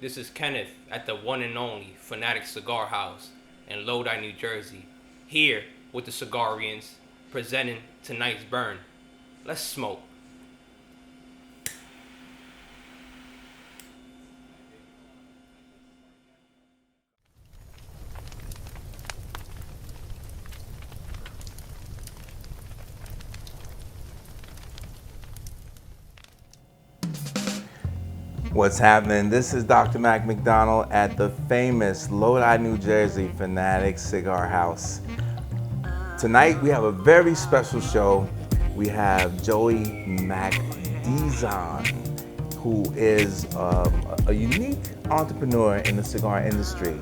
This is Kenneth at the one and only Fanatix Cigar House in Lodi, New Jersey, here with the Cigarians presenting tonight's burn. Let's smoke. What's happening? This is Dr. Mac McDonald at the famous Lodi, New Jersey Fanatix Cigar House. Tonight we have a very special show. We have Joey Mac Dizon, who is a unique entrepreneur in the cigar industry.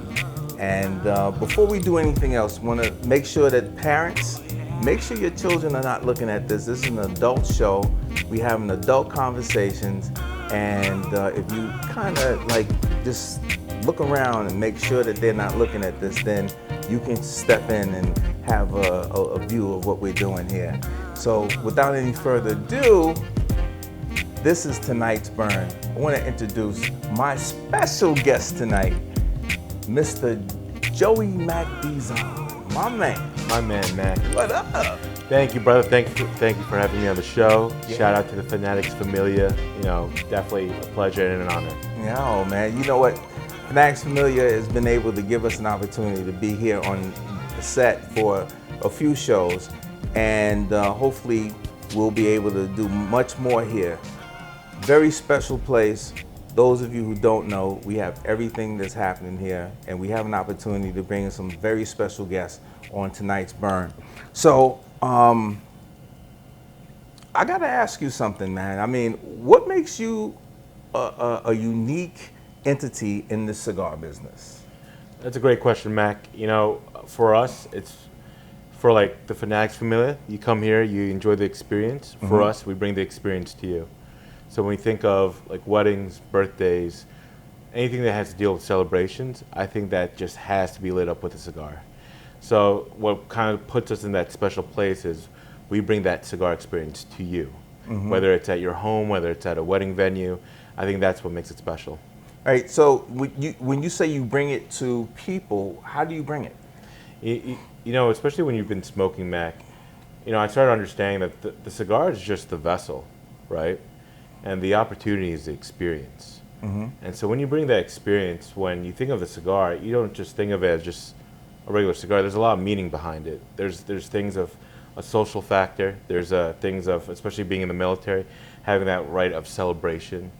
And before we do anything else, want to make sure that parents, make sure your children are not looking at this. This is an adult show. We have an adult conversations. And if you kind of like just look around and make sure that they're not looking at this, then you can step in and have a view of what we're doing here. So without any further ado, this is tonight's burn. I want to introduce my special guest tonight, Mr. Joey Mac Dizon, my man. My man, Mac. What up? Thank you, brother. Thank you for having me on the show. Yeah. Shout out to the Fanatix Familia. You know, definitely a pleasure and an honor. Yeah, man. You know what? Fanatix Familia has been able to give us an opportunity to be here on the set for a few shows, and hopefully we'll be able to do much more here. Very special place. Those of you who don't know, we have everything that's happening here, and we have an opportunity to bring in some very special guests on tonight's burn. So, I gotta ask you something, man. I mean, what makes you a unique entity in the cigar business? That's a great question, Mac. You know, for us, it's for like the Fanatix Familia. You come here, you enjoy the experience. For us, we bring the experience to you. So when we think of like weddings, birthdays, anything that has to deal with celebrations, I think that just has to be lit up with a cigar. So what kind of puts us in that special place is we bring that cigar experience to you. Whether it's at your home, whether it's at a wedding venue, I think that's what makes it special. All right, so when you say you bring it to people, how do you bring it? You know, especially when you've been smoking, Mac, you know, I started understanding that the cigar is just the vessel, right? And the opportunity is the experience. And so when you bring that experience, when you think of the cigar, you don't just think of it as just a regular cigar. There's a lot of meaning behind it. There's things of a social factor. There's things of, especially being in the military, having that right of celebration.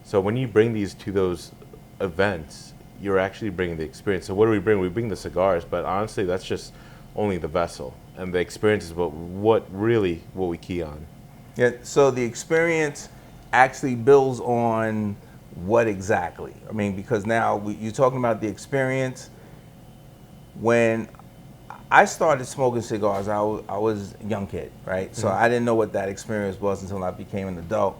So when you bring these to those events, you're actually bringing the experience. So what do we bring? We bring the cigars, but honestly, that's just only the vessel. And the experience is what we key on. Yeah, so the experience actually builds on what exactly? I mean, because now you're talking about the experience. When I started smoking cigars, I was a young kid, right? So I didn't know what that experience was until I became an adult.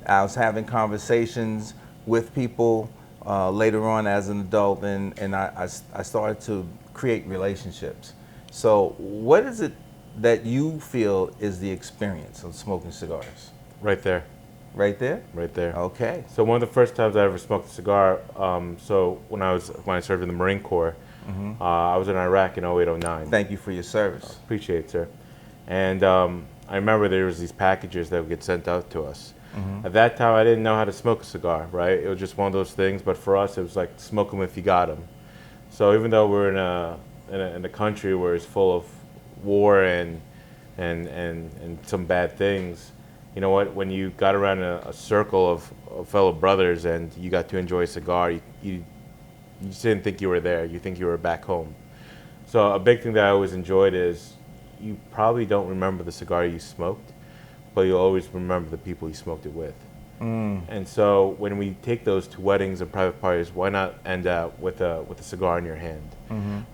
I was having conversations with people later on as an adult, and I started to create relationships. So what is it that you feel is the experience of smoking cigars? Right there. Right there? Right there. Okay. So one of the first times I ever smoked a cigar, so when I served in the Marine Corps, I was in Iraq in 08-09. Thank you for your service. Appreciate it, sir. And I remember there was these packages that would get sent out to us. At that time, I didn't know how to smoke a cigar, right? It was just one of those things, but for us, it was like smoke them if you got them. So even though we're in a country where it's full of war and some bad things, you know what? When you got around a circle of fellow brothers and you got to enjoy a cigar, you just didn't think you were there. You think you were back home. So a big thing that I always enjoyed is you probably don't remember the cigar you smoked, but you'll always remember the people you smoked it with. And so when we take those to weddings and private parties, why not end up with a cigar in your hand,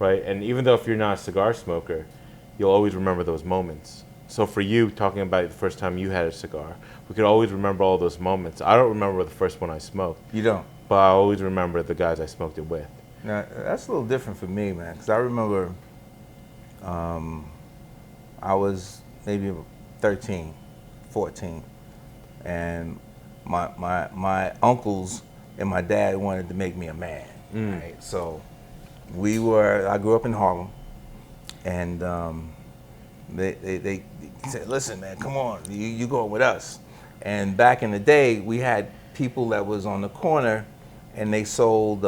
right? And even though if you're not a cigar smoker, you'll always remember those moments. So for you, talking about the first time you had a cigar, we could always remember all those moments. I don't remember the first one I smoked. You don't? But I always remember the guys I smoked it with. Now, that's a little different for me, man, because I remember I was maybe 13, 14, and my uncles and my dad wanted to make me a man. Right? So I grew up in Harlem, and they said, listen, man, come on, you going with us. And back in the day, we had people that was on the corner, and they sold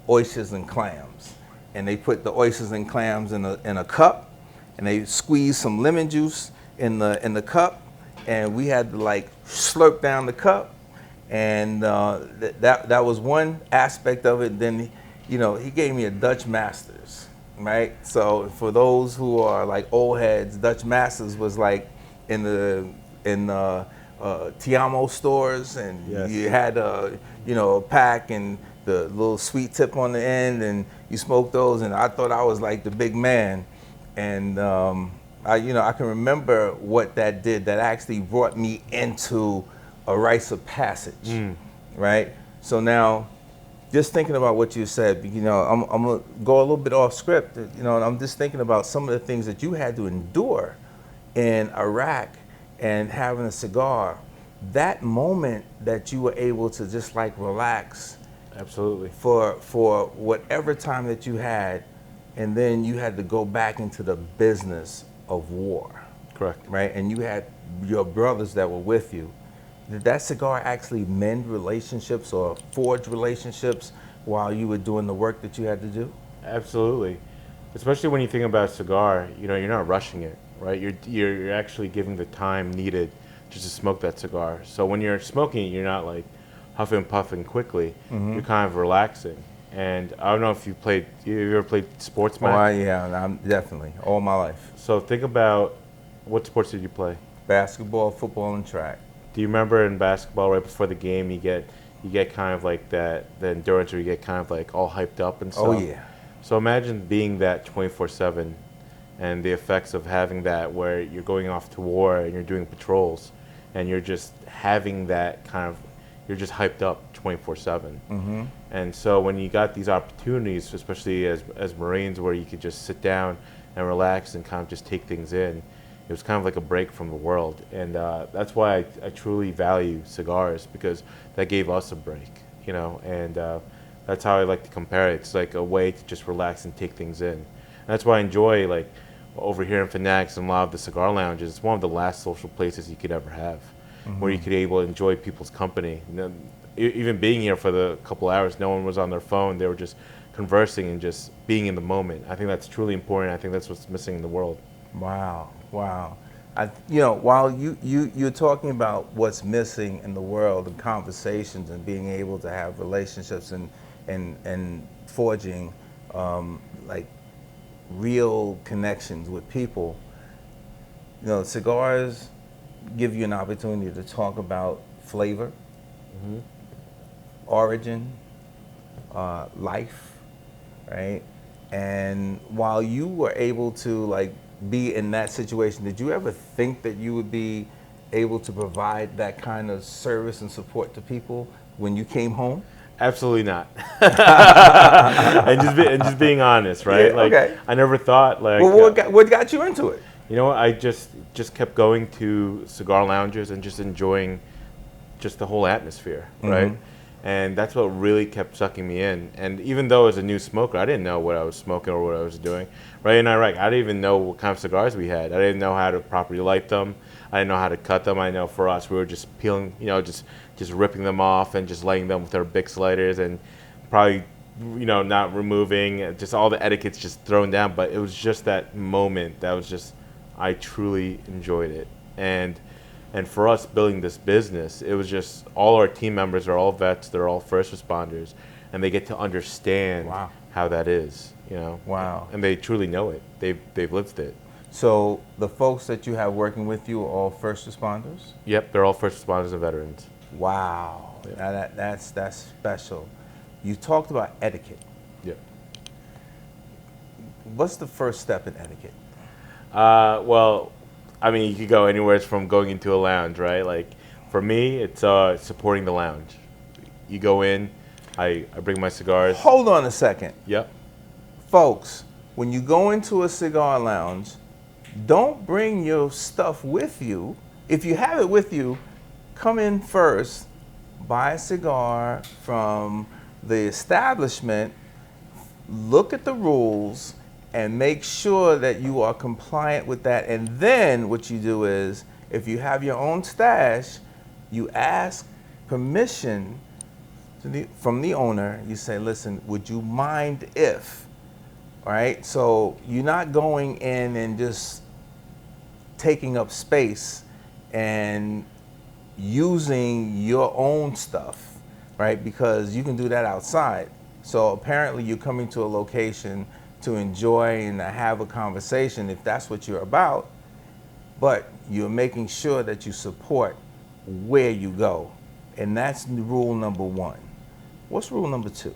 oysters and clams. And they put the oysters and clams in a cup, and they squeezed some lemon juice in the cup, and we had to like slurp down the cup. And that was one aspect of it. Then, you know, he gave me a Dutch Masters, right? So for those who are like old heads, Dutch Masters was like in the Tiamo stores, and Yes. you had a pack and the little sweet tip on the end, and you smoked those. And I thought I was like the big man, and I can remember what that did. That actually brought me into a rites of passage, right? So now, just thinking about what you said, I'm gonna go a little bit off script, and I'm just thinking about some of the things that you had to endure in Iraq and having a cigar. That moment that you were able to just like relax, Absolutely. for whatever time that you had, and then you had to go back into the business of war. Correct. Right? And you had your brothers that were with you. Did that cigar actually mend relationships or forge relationships while you were doing the work that you had to do? Absolutely. Especially when you think about a cigar, you're not rushing it, right? You're actually giving the time needed just to smoke that cigar. So when you're smoking it, you're not like huffing and puffing quickly. You're kind of relaxing. And I don't know if you ever played sports, Mac? Yeah, I'm definitely, all my life. So think about, what sports did you play? Basketball, football, and track. Do you remember in basketball, right before the game, you get kind of like the endurance, or you get kind of like all hyped up and stuff? Oh yeah. So imagine being that 24/7, and the effects of having that, where you're going off to war and you're doing patrols, and you're just having that kind of, you're just hyped up 24/7. And so when you got these opportunities, especially as Marines, where you could just sit down and relax and kind of just take things in, it was kind of like a break from the world. And that's why I truly value cigars, because that gave us a break, and that's how I like to compare it. It's like a way to just relax and take things in. And that's why I enjoy, like, over here in Fanatics and a lot of the cigar lounges, it's one of the last social places you could ever have, where you could able to enjoy people's company. Even being here for the couple hours, no one was on their phone. They were just conversing and just being in the moment. I think that's truly important. I think that's what's missing in the world. Wow. While you're talking about what's missing in the world and conversations and being able to have relationships and forging like real connections with people, cigars give you an opportunity to talk about flavor, origin, life, right? And while you were able to like be in that situation, did you ever think that you would be able to provide that kind of service and support to people when you came home? Absolutely not. and just being honest, right? Yeah, like, okay. I never thought, like, Well, what got you into it? I just kept going to cigar lounges and just enjoying just the whole atmosphere, right? And that's what really kept sucking me in. And even though as a new smoker, I didn't know what I was smoking or what I was doing. Right in Iraq, I didn't even know what kind of cigars we had. I didn't know how to properly light them. I didn't know how to cut them. I know for us, we were just peeling, just ripping them off and just lighting them with our Bix lighters, and probably, not removing, just all the etiquettes just thrown down. But it was just that moment that was just, I truly enjoyed it. And for us building this business, it was just, all our team members are all vets, they're all first responders, and they get to understand how that is, Wow. And they truly know it. They've lived it. So the folks that you have working with you are all first responders? Yep, they're all first responders and veterans. Wow. Yep. Now that's special. You talked about etiquette. Yep. What's the first step in etiquette? Well, I mean, you could go anywhere from going into a lounge, right? Like, for me, it's supporting the lounge. You go in, I bring my cigars. Hold on a second. Yep. Folks, when you go into a cigar lounge, don't bring your stuff with you. If you have it with you, come in first, buy a cigar from the establishment, look at the rules, and make sure that you are compliant with that. And then what you do is, if you have your own stash, you ask permission from the owner. You say, listen, would you mind if, all right? So you're not going in and just taking up space and using your own stuff, right? Because you can do that outside. So apparently you're coming to a location to enjoy and to have a conversation if that's what you're about, but you're making sure that you support where you go. And that's rule number one. What's rule number two?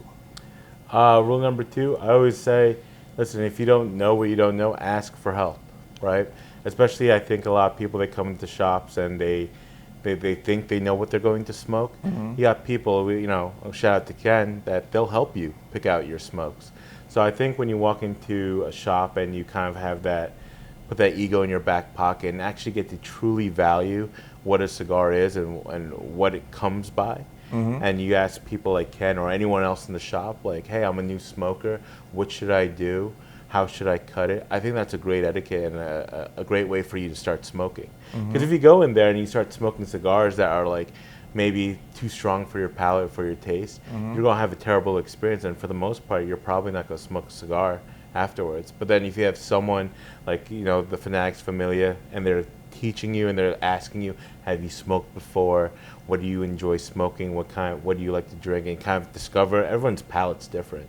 Rule number two, I always say, listen, if you don't know what you don't know, ask for help, right? Especially, I think a lot of people, they come into shops and they think they know what they're going to smoke. You got people, you know, shout out to Ken, that they'll help you pick out your smokes. So I think when you walk into a shop and you kind of have that, put that ego in your back pocket and actually get to truly value what a cigar is and what it comes by, and you ask people like Ken or anyone else in the shop, like, hey, I'm a new smoker, what should I do? How should I cut it? I think that's a great etiquette and a great way for you to start smoking. Because if you go in there and you start smoking cigars that are like maybe too strong for your palate, for your taste, you're going to have a terrible experience. And for the most part, you're probably not going to smoke a cigar afterwards. But then if you have someone like, you know, the Fanatix Familia, and they're teaching you and they're asking you, have you smoked before? What do you enjoy smoking? What do you like to drink? And kind of discover, everyone's palate's different.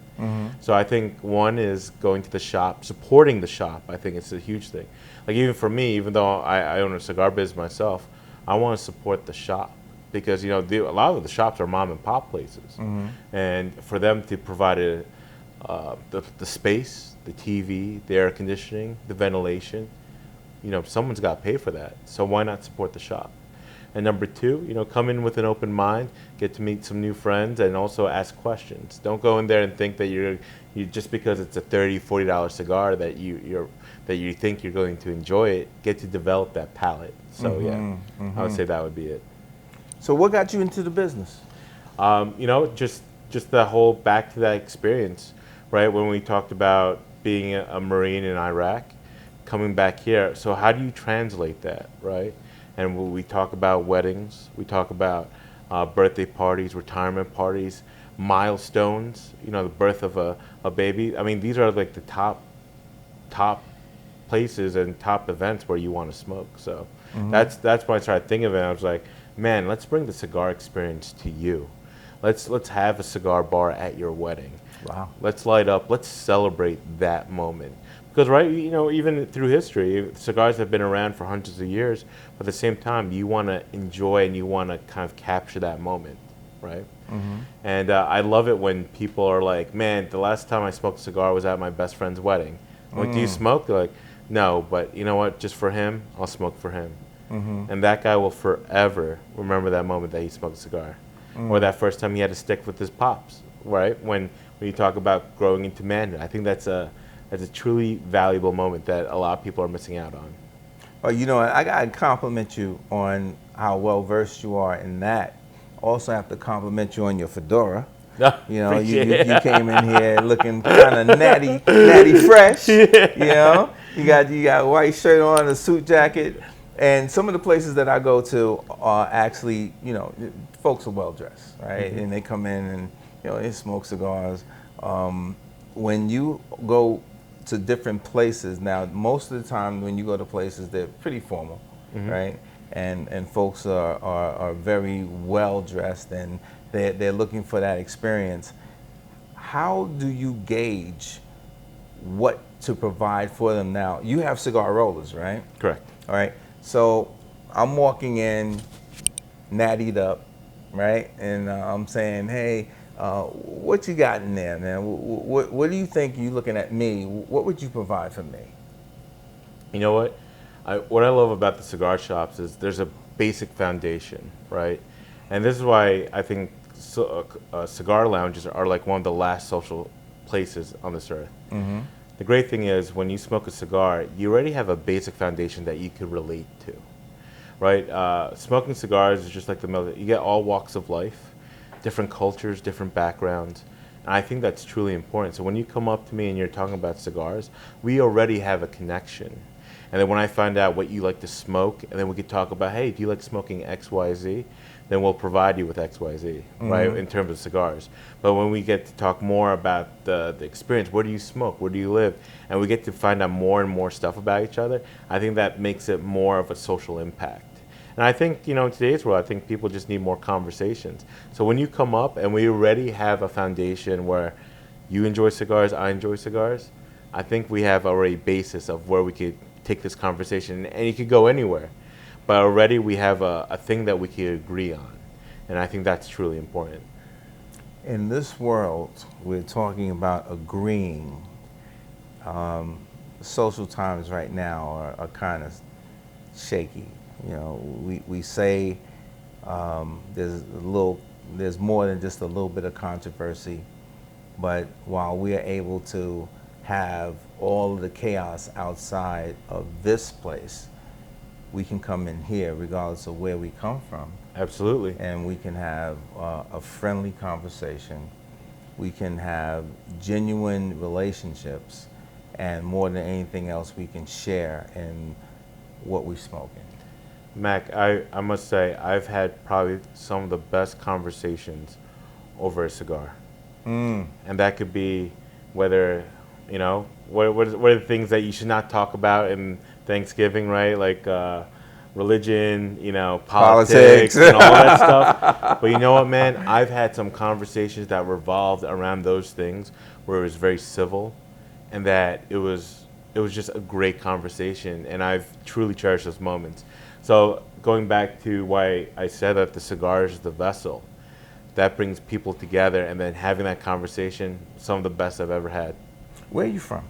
So I think one is going to the shop, supporting the shop. I think it's a huge thing. Like even for me, even though I own a cigar business myself, I want to support the shop because, you know, a lot of the shops are mom and pop places. And for them to provide the space, the TV, the air conditioning, the ventilation, you know, someone's got to pay for that. So why not support the shop? And number two, you know, come in with an open mind, get to meet some new friends, and also ask questions. Don't go in there and think that you just because it's a $30, $40 cigar that you think you're going to enjoy it. Get to develop that palate. So I would say that would be it. So what got you into the business? You know, just the whole back to that experience, right? When we talked about being a Marine in Iraq, coming back here. So how do you translate that, right? And we talk about weddings, we talk about birthday parties, retirement parties, milestones, you know, the birth of a baby. I mean, these are like the top places and top events where you want to smoke. So that's when I started thinking of it. I was like, man, let's bring the cigar experience to you. Let's have a cigar bar at your wedding. Wow. Let's light up. Let's celebrate that moment. Because, right, you know, even through history, cigars have been around for hundreds of years. But at the same time, you want to enjoy and you want to kind of capture that moment, right? And I love it when people are like, man, the last time I smoked a cigar was at my best friend's wedding. I'm like, do you smoke? They're like, no, but you know what? Just for him, I'll smoke for him. And that guy will forever remember that moment that he smoked a cigar. Or that first time he had to stick with his pops, right? When you talk about growing into manhood, I think that's a truly valuable moment that a lot of people are missing out on. Oh, you know, I got to compliment you on how well versed you are in that. Also have to compliment you on your fedora. You know, you came in here looking kind of natty fresh. You know, you got a white shirt on, a suit jacket, and some of the places that I go to are actually, you know, folks are well dressed, right? And they come in and, you know, they smoke cigars. When you go to different places now, most of the time when you go to places, they're pretty formal, right? And folks are very well dressed and they're looking for that experience. How do you gauge what to provide for them now? You have cigar rollers, right? Correct. All right. So I'm walking in, nattied up, right? And I'm saying, hey, what you got in there, man? What do you think? You looking at me? What would you provide for me? You know what? What I love about the cigar shops is there's a basic foundation, right? And this is why I think cigar lounges are like one of the last social places on this earth. The great thing is when you smoke a cigar, you already have a basic foundation that you could relate to, right? Smoking cigars is just like the military. You get all walks of life, different cultures, different backgrounds. And I think that's truly important. So when you come up to me and you're talking about cigars, we already have a connection. And then when I find out what you like to smoke, and then we could talk about, hey, do you like smoking X, Y, Z? Then we'll provide you with X, Y, Z, right, in terms of cigars. But when we get to talk more about the experience, where do you smoke, where do you live, and we get to find out more and more stuff about each other, I think that makes it more of a social impact. And I think, in today's world, I think people just need more conversations. So when you come up and we already have a foundation where you enjoy cigars, I enjoy cigars, I think we have already a basis of where we could take this conversation, and you could go anywhere. But already we have a thing that we can agree on. And I think that's truly important. In this world, we're talking about agreeing. Social times right now are kind of shaky. We say there's more than just a little bit of controversy, but while we are able to have all of the chaos outside of this place, we can come in here regardless of where we come from. Absolutely. And we can have a friendly conversation. We can have genuine relationships, and more than anything else, we can share in what we're smoking. Mac, I must say, I've had probably some of the best conversations over a cigar. And that could be whether, what are the things that you should not talk about in Thanksgiving, right? Like religion, politics, and all that stuff. But you know what, man? I've had some conversations that revolved around those things where it was very civil, and that it was just a great conversation, and I've truly cherished those moments. So going back to why I said that the cigar is the vessel, that brings people together, and then having that conversation, some of the best I've ever had. Where are you from?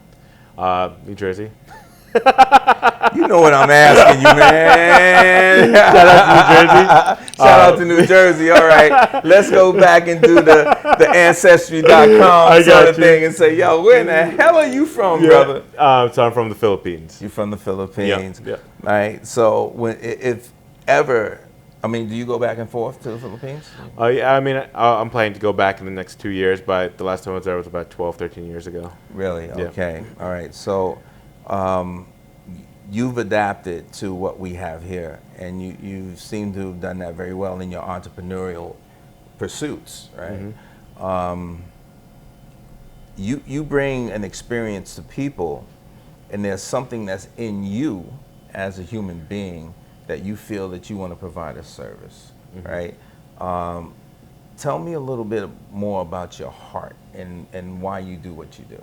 New Jersey. You know what I'm asking you, man. Shout out to New Jersey. Shout out to New Jersey. All right, let's go back and do the Ancestry.com sort of thing and say, yo, where in the hell are you from, brother? So I'm from the Philippines. You're from the Philippines. Yeah. Right. So if ever, do you go back and forth to the Philippines? Yeah, I'm planning to go back in the next 2 years, but the last time I was there was about 12, 13 years ago. Really? Yeah. Okay. All right. So you've adapted to what we have here, and you seem to have done that very well in your entrepreneurial pursuits, right? You bring an experience to people, and there's something that's in you as a human being that you feel that you want to provide a service, right? Tell me a little bit more about your heart and why you do what you do.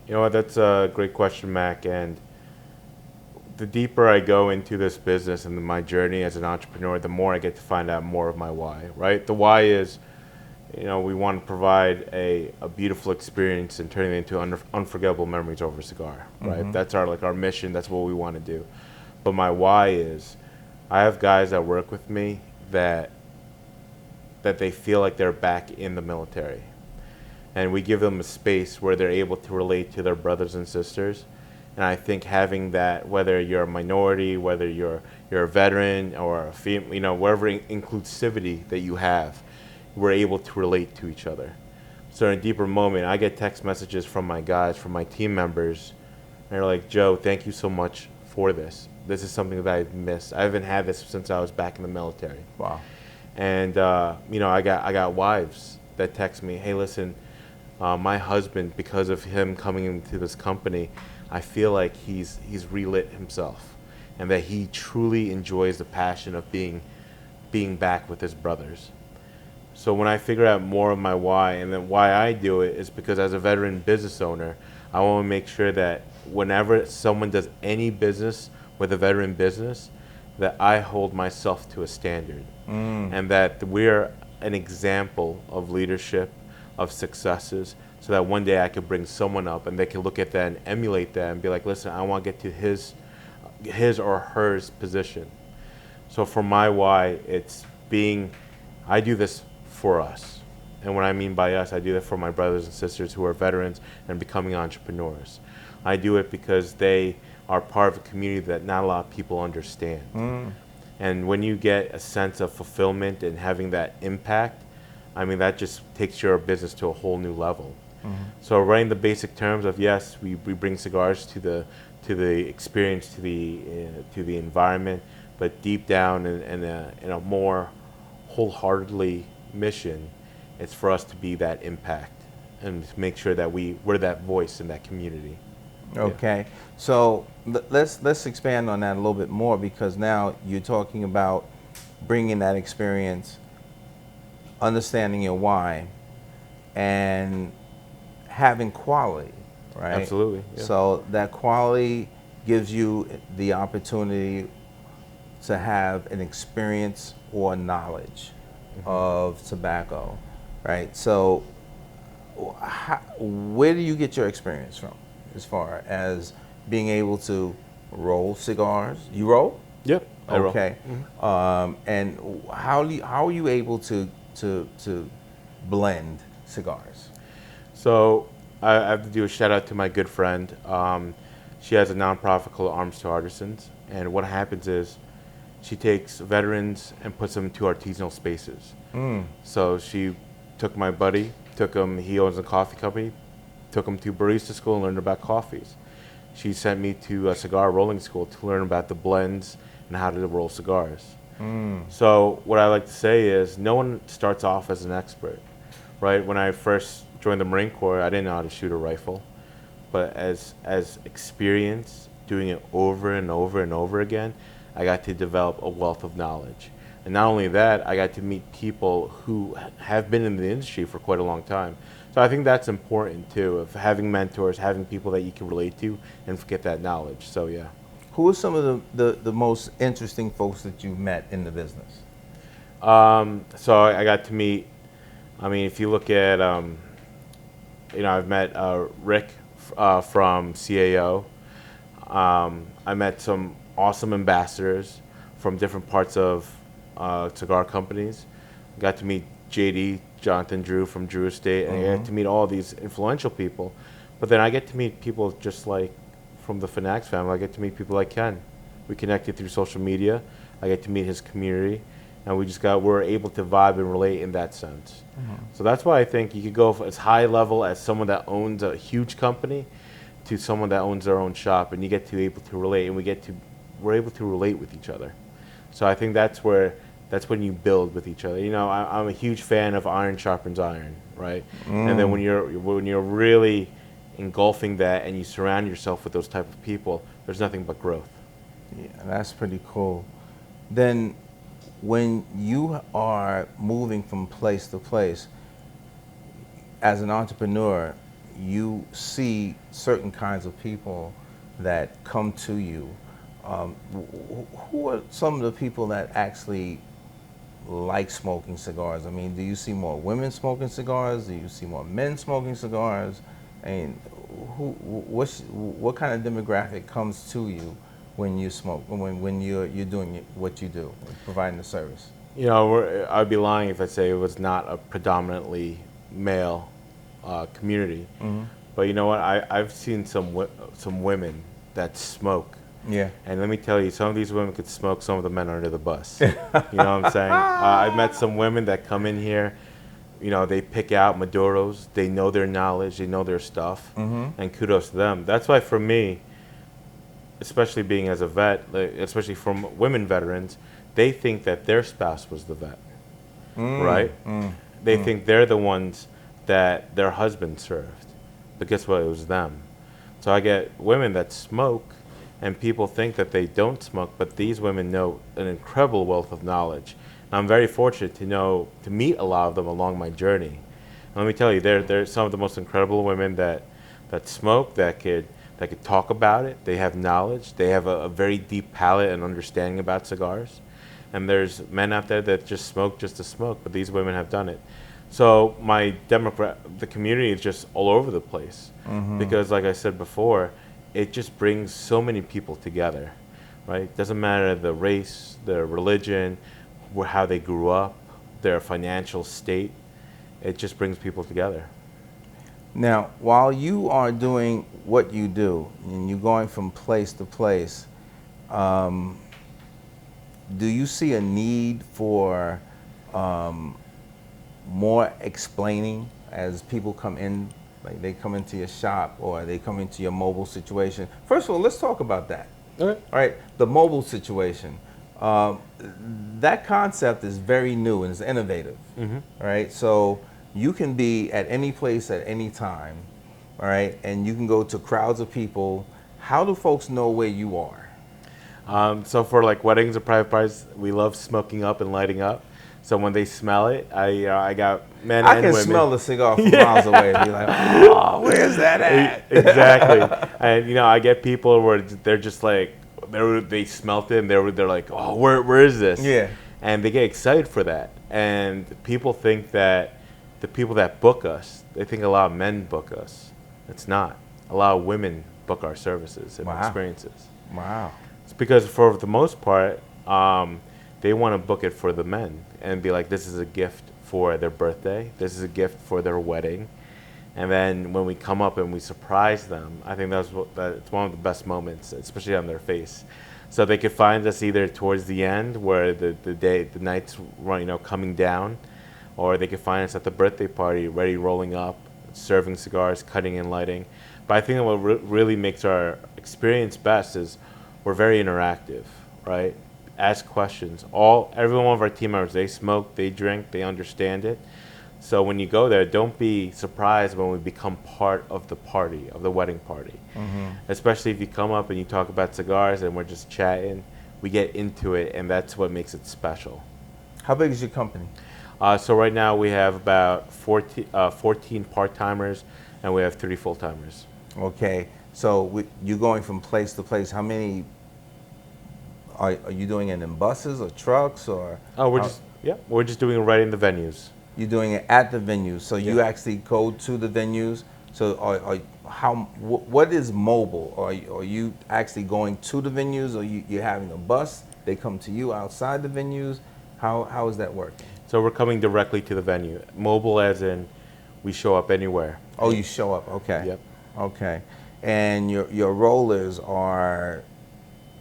You know what, that's a great question, Mac. And the deeper I go into this business and my journey as an entrepreneur, the more I get to find out more of my why, right? The why is, we want to provide a beautiful experience and turn it into unforgettable memories over a cigar, right? That's our mission. That's what we want to do. But my why is, I have guys that work with me that they feel like they're back in the military. And we give them a space where they're able to relate to their brothers and sisters. And I think having that, whether you're a minority, whether you're a veteran or a female, whatever inclusivity that you have, we're able to relate to each other. So in a deeper moment, I get text messages from my guys, from my team members, and they're like, Joe, thank you so much for this. This is something that I've missed. I haven't had this since I was back in the military. Wow. And I got wives that text me, hey, listen, my husband, because of him coming into this company, I feel like he's relit himself, and that he truly enjoys the passion of being back with his brothers. So when I figure out more of my why, and then why I do it, is because as a veteran business owner, I want to make sure that whenever someone does any business with a veteran business, that I hold myself to a standard, and that we're an example of leadership, of successes, so that one day I could bring someone up and they can look at that and emulate that and be like, listen, I want to get to his or hers position. So for my why, it's I do this for us. And what I mean by us, I do that for my brothers and sisters who are veterans and becoming entrepreneurs. I do it because they are part of a community that not a lot of people understand. And when you get a sense of fulfillment and having that impact, I mean, that just takes your business to a whole new level. So running the basic terms of, yes, we bring cigars to the experience, to the environment, but deep down in a more wholeheartedly mission, it's for us to be that impact and to make sure that we're that voice in that community. Okay, so let's expand on that a little bit more, because now you're talking about bringing that experience, understanding your why, and having quality, right? Absolutely. Yeah. So that quality gives you the opportunity to have an experience or knowledge of tobacco, right? So where do you get your experience from as far as being able to roll cigars? You roll? Yep. I roll. Okay. And how are you able to blend cigars? So I have to do a shout out to my good friend. She has a nonprofit called Arms to Artisans, and what happens is she takes veterans and puts them into artisanal spaces. So she took my buddy, he owns a coffee company, took him to barista school and learned about coffees. She sent me to a cigar rolling school to learn about the blends and how to roll cigars. So what I like to say is no one starts off as an expert, right? When I first joined the Marine Corps, I didn't know how to shoot a rifle, but as experience doing it over and over and over again, I got to develop a wealth of knowledge. And not only that, I got to meet people who have been in the industry for quite a long time. So I think that's important too, of having mentors, having people that you can relate to and get that knowledge. So yeah. Who are some of the most interesting folks that you've met in the business? So I got to meet, I mean, if you look at, I've met Rick from CAO. I met some awesome ambassadors from different parts of cigar companies. Got to meet JD, Jonathan Drew from Drew Estate, and I got to meet all these influential people. But then I get to meet people just like from the Fanatix family. I get to meet people like Ken. We connected through social media. I get to meet his community, and we're able to vibe and relate in that sense. So that's why I think you could go as high level as someone that owns a huge company to someone that owns their own shop, and you get to be able to relate, and we're able to relate with each other. So I think that's when you build with each other. You know, I'm a huge fan of iron sharpens iron, right? And then when you're really engulfing that and you surround yourself with those type of people, there's nothing but growth. Yeah, that's pretty cool. Then when you are moving from place to place, as an entrepreneur, you see certain kinds of people that come to you. Who are some of the people that actually like smoking cigars? I mean, do you see more women smoking cigars? Do you see more men smoking cigars? I mean, what kind of demographic comes to you when you smoke, when you're doing what you do, providing the service? You know, I'd be lying if I say it was not a predominantly male community. But you know what? I've seen some women that smoke. Yeah. And let me tell you, some of these women could smoke some of the men under the bus. You know what I'm saying? I've met some women that come in here, you know, they pick out Maduros, they know their knowledge, they know their stuff, and kudos to them. That's why for me, especially being as a vet, especially from women veterans, they think that their spouse was the vet, right? They think they're the ones that their husband served, but guess what? It was them. So I get women that smoke, and people think that they don't smoke, but these women know an incredible wealth of knowledge. And I'm very fortunate to meet a lot of them along my journey. And let me tell you, they're some of the most incredible women that smoke, that could talk about it. They have knowledge. They have a very deep palate and understanding about cigars. And there's men out there that just smoke just to smoke, but these women have done it. So the community is just all over the place, because like I said before, it just brings so many people together, right? It doesn't matter the race, the religion, how they grew up, their financial state. It just brings people together. Now, while you are doing what you do, and you're going from place to place, do you see a need for more explaining as people come in, like they come into your shop or they come into your mobile situation? First of all, let's talk about that. Okay. All right, the mobile situation. That concept is very new and it's innovative. All right, so you can be at any place at any time. All right, and you can go to crowds of people. How do folks know where you are? So for like weddings or private parties, we love smoking up and lighting up. So when they smell it, I got men I and can women. smell the cigar from miles away and be like, oh, where's that at? Exactly. And I get people where they're just like, they smelt it and they're like, oh, where is this? Yeah. And they get excited for that. And people think that the people that book us, they think a lot of men book us. It's not. A lot of women book our services and experiences. Wow. It's because for the most part, they want to book it for the men and be like, this is a gift for their birthday. This is a gift for their wedding. And then when we come up and we surprise them, I think it's one of the best moments, especially on their face. So they could find us either towards the end where the night's coming down, or they could find us at the birthday party, ready, rolling up, serving cigars, cutting and lighting. But I think what really makes our experience best is we're very interactive, right? Ask questions. Every one of our team members, they smoke, they drink, they understand it. So when you go there, don't be surprised when we become part of the party, of the wedding party. Especially if you come up and you talk about cigars and we're just chatting, we get into it, and that's what makes it special. How big is your company? So right now we have about 14 part-timers, and we have 30 full-timers. Okay, so you're going from place to place. How many are you doing it in buses or trucks or? Oh, we're just doing it right in the venues. You're doing it at the venues, so you actually go to the venues. So what is mobile? Are you actually going to the venues, or you're having a bus? They come to you outside the venues. How is that working? So we're coming directly to the venue. Mobile as in we show up anywhere. Oh, you show up. Okay. Yep. Okay. And your rollers are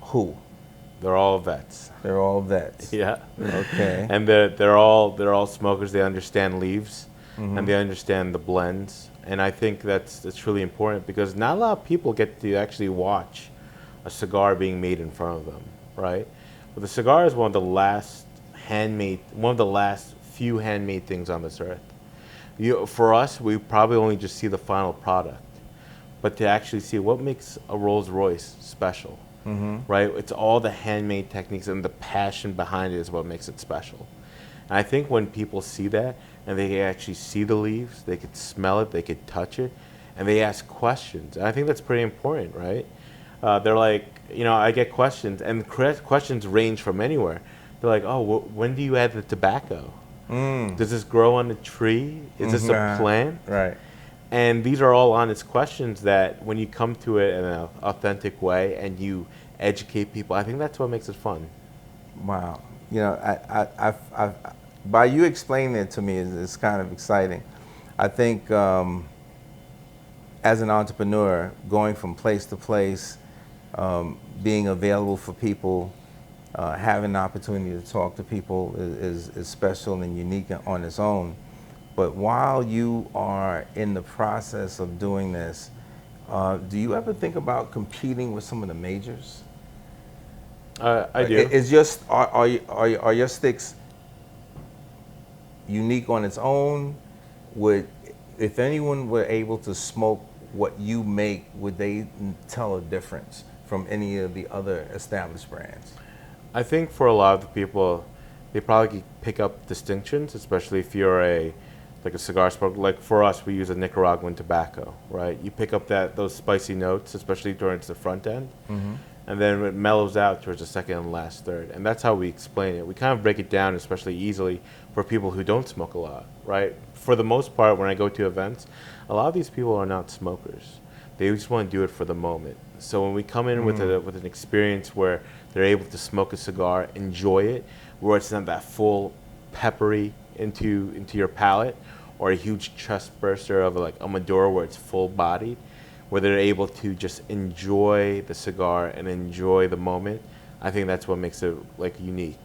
who? They're all vets. They're all vets. Yeah. Okay. And they're all smokers. They understand leaves, and they understand the blends. And I think that's really important because not a lot of people get to actually watch a cigar being made in front of them, right? But the cigar is one of the last few handmade things on this earth. For us, we probably only just see the final product, but to actually see what makes a Rolls Royce special. Right? It's all the handmade techniques and the passion behind it is what makes it special. And I think when people see that and they actually see the leaves, they could smell it, they could touch it, and they ask questions. And I think that's pretty important, right? They're like, I get questions, and questions range from anywhere. They're like, oh, when do you add the tobacco? Does this grow on a tree? Is this a plant? Right. And these are all honest questions that when you come to it in an authentic way and you educate people, I think that's what makes it fun. Wow. I by you explaining it to me, it's kind of exciting. I think as an entrepreneur, going from place to place, being available for people, having an opportunity to talk to people is special and unique on its own. But while you are in the process of doing this, do you ever think about competing with some of the majors? I do. Are your sticks unique on its own? If anyone were able to smoke what you make, would they tell a difference from any of the other established brands? I think for a lot of the people, they probably pick up distinctions, especially if you're a cigar smoker. Like for us, we use a Nicaraguan tobacco, right? You pick up those spicy notes, especially towards the front end, and then it mellows out towards the second and last third. And that's how we explain it. We kind of break it down especially easily for people who don't smoke a lot, right? For the most part, when I go to events, a lot of these people are not smokers. They just want to do it for the moment. So when we come in with an experience where they're able to smoke a cigar, enjoy it, where it's not that full peppery into your palate, or a huge chest burster of like a Maduro where it's full bodied, where they're able to just enjoy the cigar and enjoy the moment, I think that's what makes it like unique.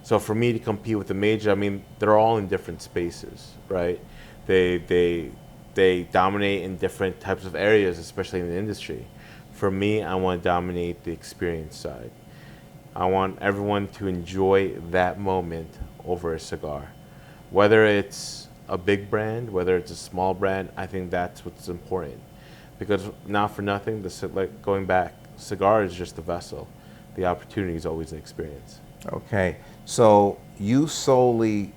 So for me to compete with the major, I mean, they're all in different spaces, right? They dominate in different types of areas, especially in the industry. For me, I want to dominate the experience side. I want everyone to enjoy that moment over a cigar. Whether it's a big brand, whether it's a small brand, I think that's what's important. Because not for nothing, like going back, cigar is just the vessel. The opportunity is always the experience. Okay, so you solely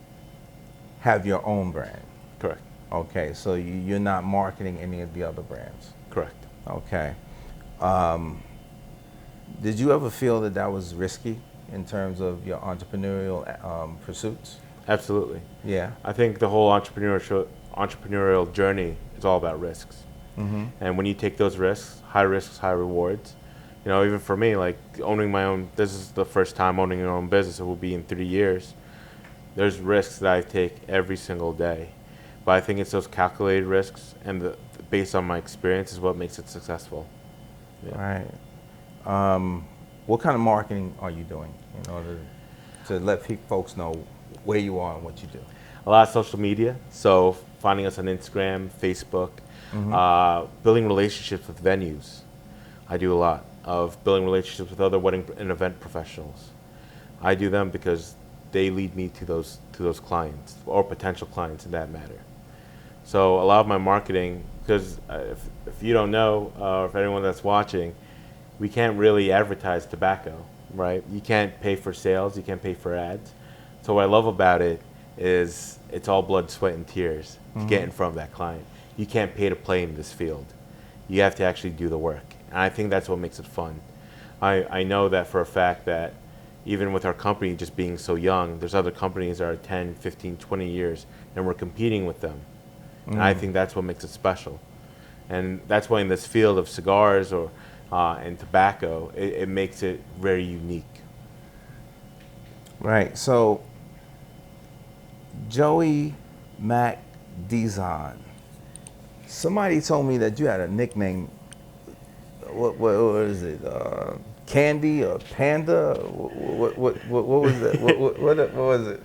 have your own brand. Correct. Okay, so you're not marketing any of the other brands. Correct. Okay. Did you ever feel that that was risky in terms of your entrepreneurial pursuits? Absolutely. Yeah. I think the whole entrepreneurial journey is all about risks. Mm-hmm. And when you take those risks, high rewards, you know, even for me, like owning my own, this is the first time owning your own business. It will be in 3 years. There's risks that I take every single day. But I think it's those calculated risks and based on my experience is what makes it successful. Yeah. Right. What kind of marketing are you doing in order to let folks know where you are and what you do? A lot of social media. So finding us on Instagram, Facebook, building relationships with venues. I do a lot of building relationships with other wedding and event professionals. I do them because they lead me to those clients or potential clients in that matter. So a lot of my marketing, because if you don't know, or if anyone that's watching, we can't really advertise tobacco, right? You can't pay for sales, you can't pay for ads. So what I love about it is it's all blood, sweat, and tears to get in front of that client. You can't pay to play in this field. You have to actually do the work. And I think that's what makes it fun. I know that for a fact that even with our company just being so young, there's other companies that are 10, 15, 20 years, and we're competing with them. And I think that's what makes it special. And that's why in this field of cigars or and tobacco, it makes it very unique. Right. So, Joey Mac Dizon. Somebody told me that you had a nickname. What is it? Candy or Panda? What was it? What was it?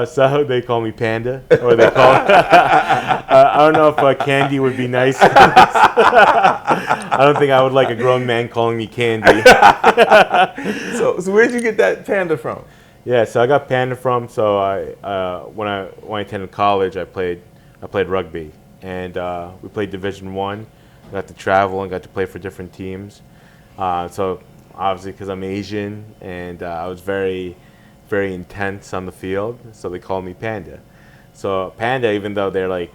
So they call me Panda, or they call. I don't know if Candy would be nice. I don't think I would like a grown man calling me Candy. So where'd you get that Panda from? Yeah, so I got Panda from. So when I attended college, I played rugby, and we played Division I. Got to travel and got to play for different teams. So obviously, because I'm Asian, and I was very, very intense on the field, so they called me Panda. So Panda, even though they're like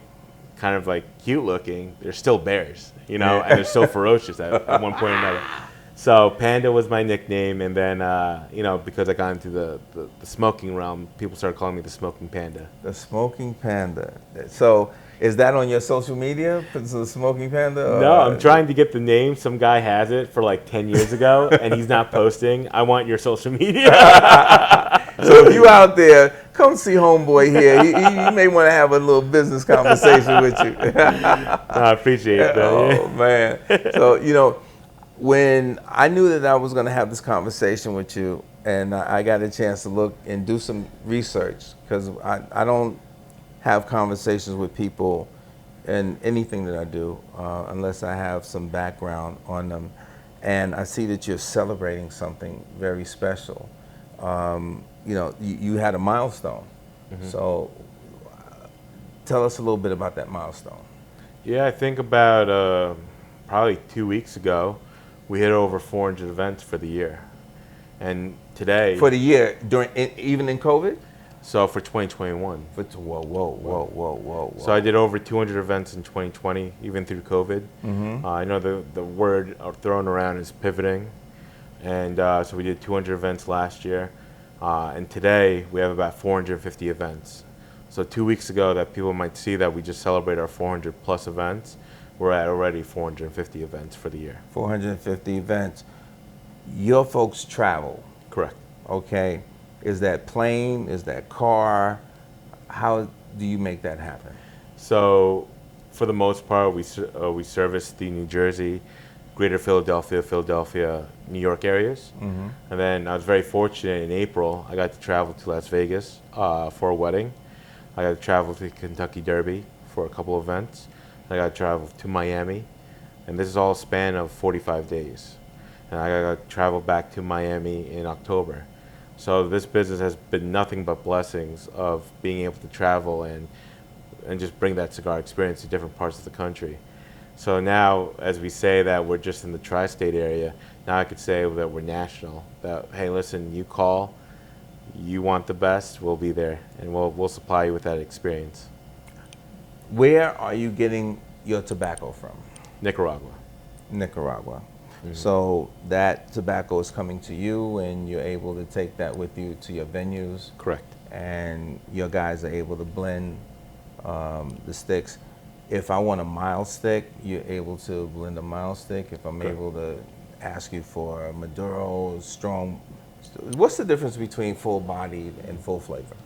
kind of like cute looking, they're still bears, you know, and they're so ferocious at one point or another. So Panda was my nickname, and then you know, because I got into the smoking realm, people started calling me the Smoking Panda. The Smoking Panda. So is that on your social media, the Smoking Panda? No, I'm trying to get the name. Some guy has it for like 10 years ago, and he's not posting. I want your social media. So if you out there, come see homeboy here. He may want to have a little business conversation with you. I appreciate it, though. Oh, man. So, you know, when I knew that I was going to have this conversation with you, and I got a chance to look and do some research, because I don't have conversations with people in anything that I do unless I have some background on them. And I see that you're celebrating something very special. You know, you had a milestone. So tell us a little bit about that milestone. Yeah, I think about probably 2 weeks ago, we hit over 400 events for the year. And today... For the year, even in COVID? So for 2021. Whoa. So I did over 200 events in 2020, even through COVID. I know the word thrown around is pivoting. And so we did 200 events last year. And today we have about 450 events. So 2 weeks ago, that people might see that we just celebrated our 400 plus events. We're at already 450 events for the year. 450 events. Your folks travel. Correct. Okay. Is that plane? Is that car? How do you make that happen? So for the most part, we service the New Jersey, Greater Philadelphia, New York areas. And then I was very fortunate in April, I got to travel to Las Vegas for a wedding. I got to travel to Kentucky Derby for a couple events. I got to travel to Miami. And this is all a span of 45 days. And I got to travel back to Miami in October. So this business has been nothing but blessings of being able to travel and just bring that cigar experience to different parts of the country. So now, as we say that we're just in the tri-state area, now I could say that we're national. That, hey, listen, you call, you want the best, we'll be there, and we'll supply you with that experience. Where are you getting your tobacco from? Nicaragua. Nicaragua. So that tobacco is coming to you, and you're able to take that with you to your venues. Correct. And your guys are able to blend the sticks. If I want a mild stick, you're able to blend a mild stick. If I'm able to ask you for a Maduro, strong, what's the difference between full bodied and full flavor?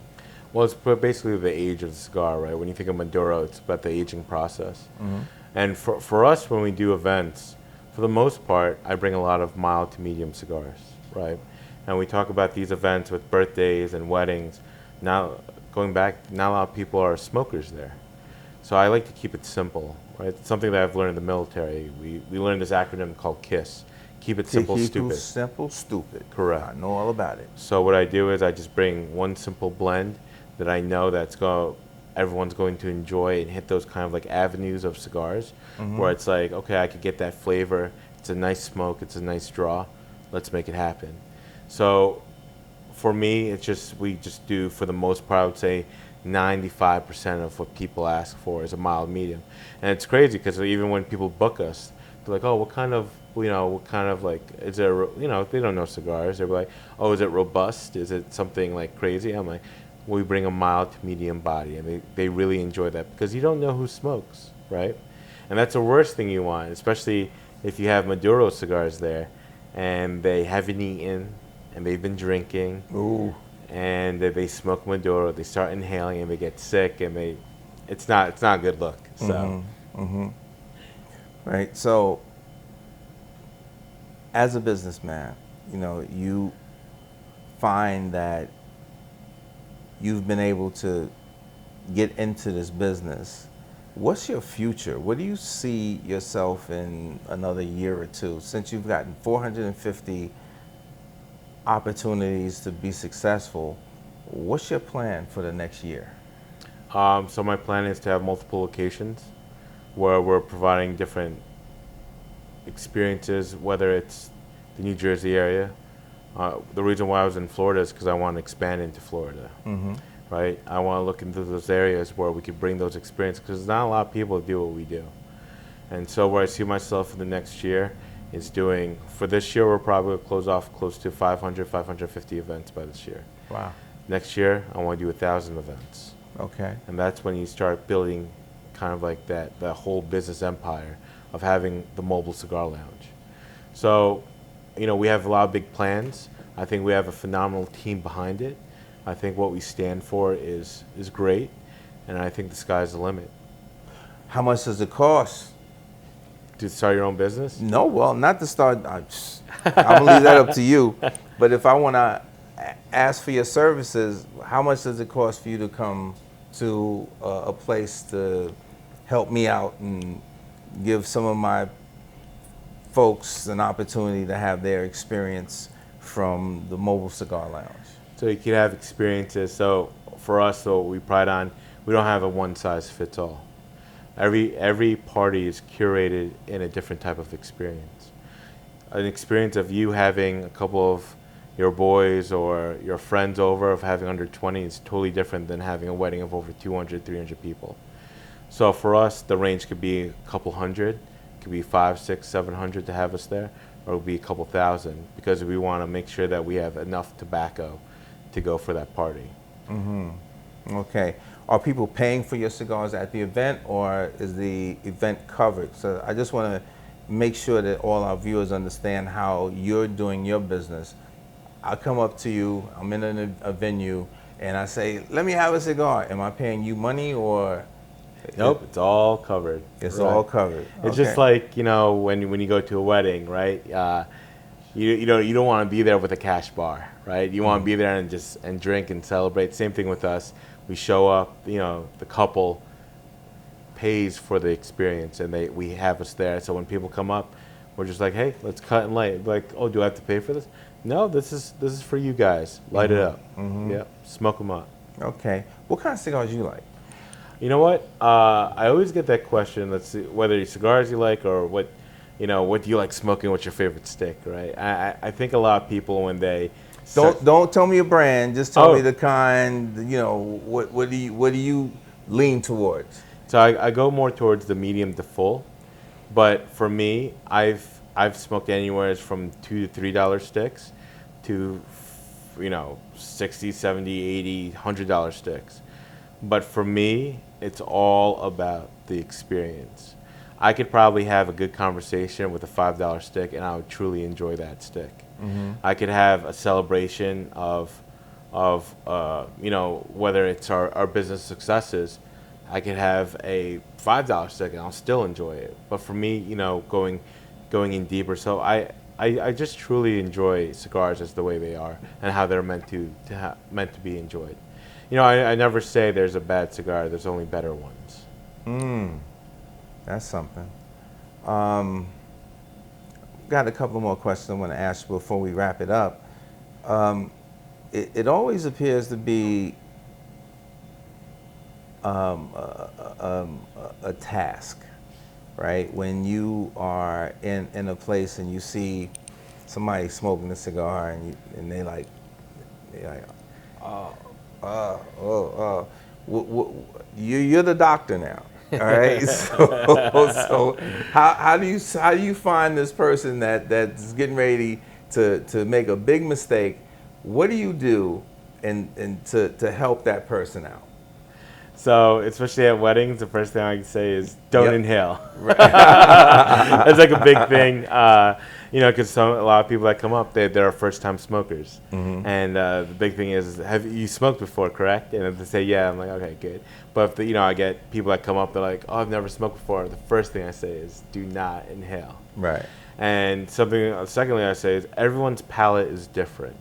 Well, it's basically the age of the cigar, right? When you think of Maduro, it's about the aging process. And for us, when we do events, for the most part, I bring a lot of mild to medium cigars, right? And we talk about these events with birthdays and weddings. Now, going back, not a lot of people are smokers there. So I like to keep it simple, right? It's something that I've learned in the military. We learned this acronym called KISS. Keep it simple, stupid. Simple, stupid. Correct. I know all about it. So what I do is I just bring one simple blend that I know everyone's going to enjoy and hit those kind of like avenues of cigars where it's like, okay, I could get that flavor. It's a nice smoke. It's a nice draw. Let's make it happen. So for me, we just do, for the most part, I would say 95% of what people ask for is a mild medium. And it's crazy because even when people book us, they're like, oh, what kind of like, is there, they don't know cigars. They're like, oh, is it robust? Is it something like crazy? I'm like, we bring a mild to medium body, and they really enjoy that because you don't know who smokes, right? And that's the worst thing you want, especially if you have Maduro cigars there and they haven't eaten and they've been drinking. Ooh. And they smoke Maduro, they start inhaling and they get sick, and it's not a good look. So, right. So, as a businessman, you find that you've been able to get into this business. What's your future? What do you see yourself in another year or two? Since you've gotten 450 opportunities to be successful, what's your plan for the next year? So my plan is to have multiple locations where we're providing different experiences, whether it's the New Jersey area. The reason why I was in Florida is because I want to expand into Florida, right? I want to look into those areas where we could bring those experiences, because there's not a lot of people that do what we do. And so where I see myself in the next year is doing, for this year, we're probably going to close off close to 500, 550 events by this year. Wow. Next year, I want to do 1,000 events. Okay. And that's when you start building kind of like that whole business empire of having the mobile cigar lounge. So, we have a lot of big plans. I think we have a phenomenal team behind it. I think what we stand for is great, and I think the sky's the limit. How much does it cost? To start your own business? No, well, not to start. I'm gonna leave that up to you. But if I want to ask for your services, how much does it cost for you to come to a place to help me out and give some of my folks an opportunity to have their experience from the Mobile Cigar Lounge? So you can have experiences. So for us, though, we pride on, we don't have a one-size-fits-all. Every party is curated in a different type of experience. An experience of you having a couple of your boys or your friends over, of having under 20, is totally different than having a wedding of over 200, 300 people. So for us, the range could be a couple hundred, it could be 500, 600, 700 to have us there, or it would be a couple thousand, because we want to make sure that we have enough tobacco to go for that party. Okay. Are people paying for your cigars at the event, or is the event covered? So I just want to make sure that all our viewers understand how you're doing your business. I come up to you, I'm in a venue, and I say, let me have a cigar. Am I paying you money, or Nope, it's all covered. It's Right. all covered. It's just like, you know, when you go to a wedding, right? You don't want to be there with a cash bar, right? You want to be there and drink and celebrate. Same thing with us. We show up, you know, the couple pays for the experience, and we have us there. So when people come up, we're just like, hey, let's cut and light. Like, oh, do I have to pay for this? No, this is for you guys. Light it up. Yep, smoke them up. Okay. What kind of cigars you like? You know what? I always get that question. Let's see, whether it's cigars you like or what, you know, what do you like smoking? What's your favorite stick, right? I think a lot of people when they Don't tell me a brand. Just tell me the kind. You know, what do you lean towards? So I go more towards the medium to full, but for me, I've smoked anywhere from $2 to $3 sticks to, you know, $60, $70, $80, $100 sticks. But for me, it's all about the experience. I could probably have a good conversation with a $5 stick, and I would truly enjoy that stick. I could have a celebration of you know, whether it's our business successes. I could have a $5 stick, and I'll still enjoy it. But for me, you know, going in deeper, so I just truly enjoy cigars as the way they are and how they're meant to be enjoyed. You know, I never say there's a bad cigar. There's only better ones. That's something. Got a couple more questions I want to ask you before we wrap it up. It always appears to be a task, right? When you are in a place and you see somebody smoking a cigar and they're like, you're the doctor now, all right? So how do you find this person that's getting ready to make a big mistake? What do you do and to help that person out? So, especially at weddings, the first thing I can say is don't inhale. That's like a big thing, you know, because a lot of people that come up, they're first-time smokers. And the big thing is, have you smoked before, correct? And if they say, yeah, I'm like, okay, good. But if you know, I get people that come up, they're like, oh, I've never smoked before. The first thing I say is, do not inhale. Right. And secondly, I say is everyone's palate is different,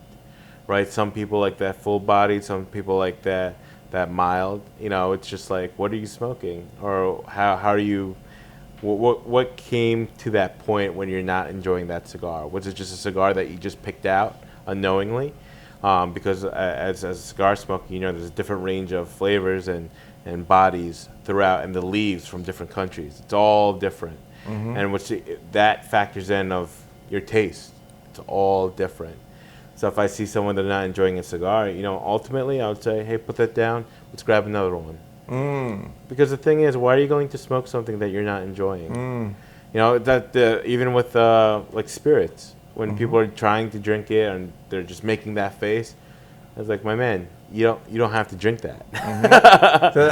right? Some people like that full body, some people like that mild. You know, it's just like, what are you smoking, or how are you? What came to that point when you're not enjoying that cigar? Was it just a cigar that you just picked out unknowingly? Because as a cigar smoker, you know, there's a different range of flavors and bodies throughout, and the leaves from different countries. It's all different, and that factors in of your taste. It's all different. So if I see someone that's not enjoying a cigar, you know, ultimately I would say, hey, put that down. Let's grab another one. Because the thing is, why are you going to smoke something that you're not enjoying? You know, even with like spirits, when people are trying to drink it and they're just making that face, I was like, my man, you don't have to drink that. So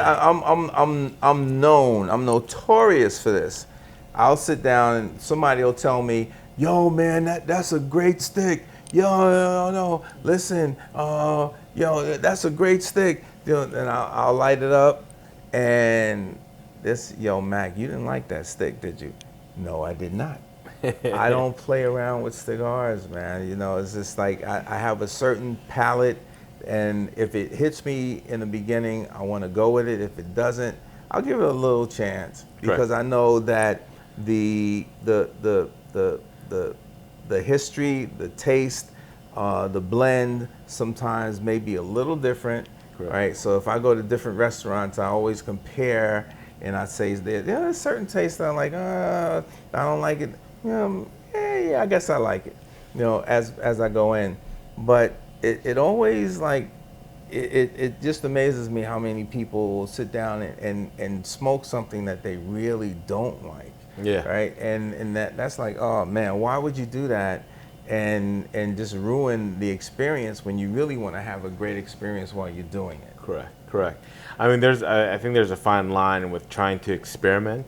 I'm notorious for this. I'll sit down and somebody will tell me, yo, man, that's a great stick. Yo, listen, yo, that's a great stick. And I'll light it up, and yo, Mac, you didn't like that stick, did you? No, I did not. I don't play around with cigars, man. You know, it's just like I have a certain palate, and if it hits me in the beginning, I want to go with it. If it doesn't, I'll give it a little chance, because I know that the history, the taste, the blend sometimes may be a little different, right? So if I go to different restaurants, I always compare, and I say, there's certain tastes that I'm like, I don't like it. Yeah, I guess I like it, you know, as I go in. But it always, like, it just amazes me how many people will sit down and smoke something that they really don't like. Yeah. Right. And that's like, oh man, why would you do that and just ruin the experience when you really want to have a great experience while you're doing it? Correct. I mean, I think there's a fine line with trying to experiment,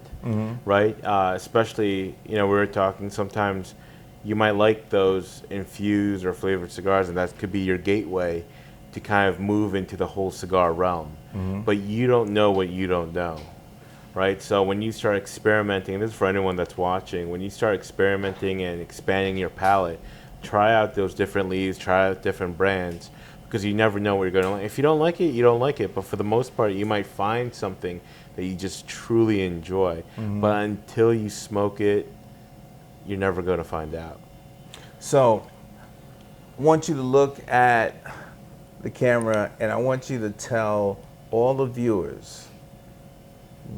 right? Especially, you know, we were talking, sometimes you might like those infused or flavored cigars, and that could be your gateway to kind of move into the whole cigar realm. But you don't know what you don't know. right? So when you start experimenting, this is for anyone that's watching, when you start experimenting and expanding your palate, try out those different leaves, try out different brands, because you never know what you're going to like. If you don't like it, you don't like it. But for the most part, you might find something that you just truly enjoy. But until you smoke it, you're never going to find out. So I want you to look at the camera, and I want you to tell all the viewers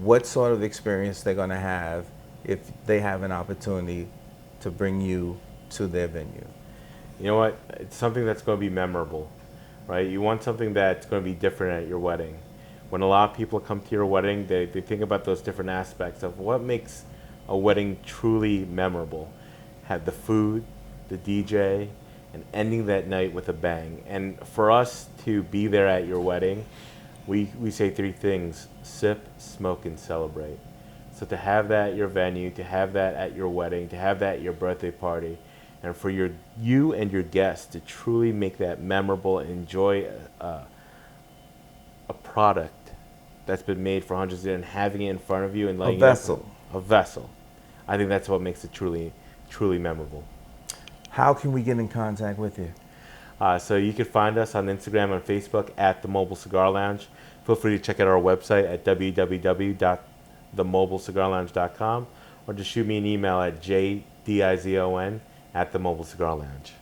what sort of experience they're going to have if they have an opportunity to bring you to their venue. You know what? It's something that's going to be memorable, right? You want something that's going to be different at your wedding. When a lot of people come to your wedding, they think about those different aspects of what makes a wedding truly memorable. Have the food, the DJ, and ending that night with a bang. And for us to be there at your wedding, we say three things: sip, smoke, and celebrate. So to have that at your venue, to have that at your wedding, to have that at your birthday party, and for you and your guests to truly make that memorable and enjoy a product that's been made for hundreds of years and having it in front of you and letting a vessel. I think that's what makes it truly memorable. How can we get in contact with you? So you can find us on Instagram and Facebook at The Mobile Cigar Lounge. Feel free to check out our website at www.themobilecigarlounge.com, or just shoot me an email at jdizon@themobilecigarlounge.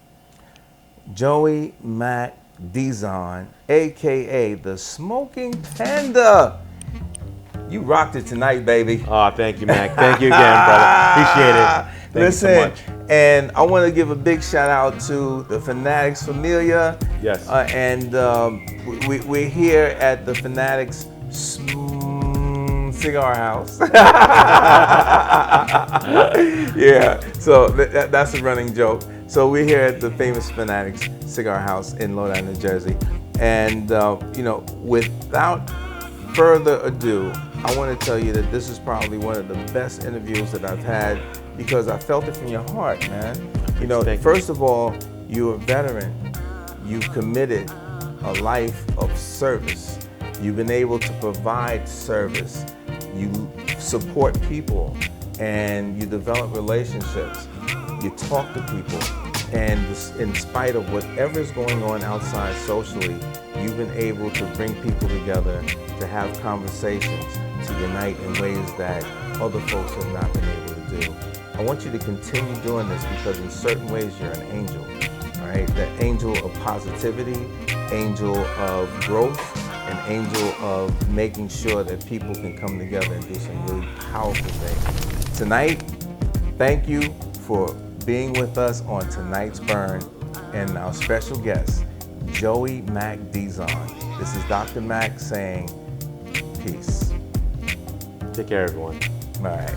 Joey Mac Dizon, a.k.a. the Smoking Panda. You rocked it tonight, baby. Oh, thank you, Mac. Thank you again, brother. Appreciate it. Thank you so much. And I want to give a big shout out to the Fanatix Familia. Yes. We're here at the Fanatix Cigar House. Yeah, so that's a running joke. So we're here at the famous Fanatix Cigar House in Lodi, New Jersey. And, without further ado, I want to tell you that this is probably one of the best interviews that I've had, because I felt it from your heart, man. First of all, you're a veteran. You've committed a life of service. You've been able to provide service. You support people, and you develop relationships. You talk to people, and in spite of whatever's going on outside socially, you've been able to bring people together to have conversations, to unite in ways that other folks have not been able to do. I want you to continue doing this, because in certain ways you're an angel, all right? The angel of positivity, angel of growth, an angel of making sure that people can come together and do some really powerful things. Tonight, thank you for being with us on tonight's Burn, and our special guest, Joey Mac Dizon. This is Dr. Mac saying peace. Take care, everyone. All right.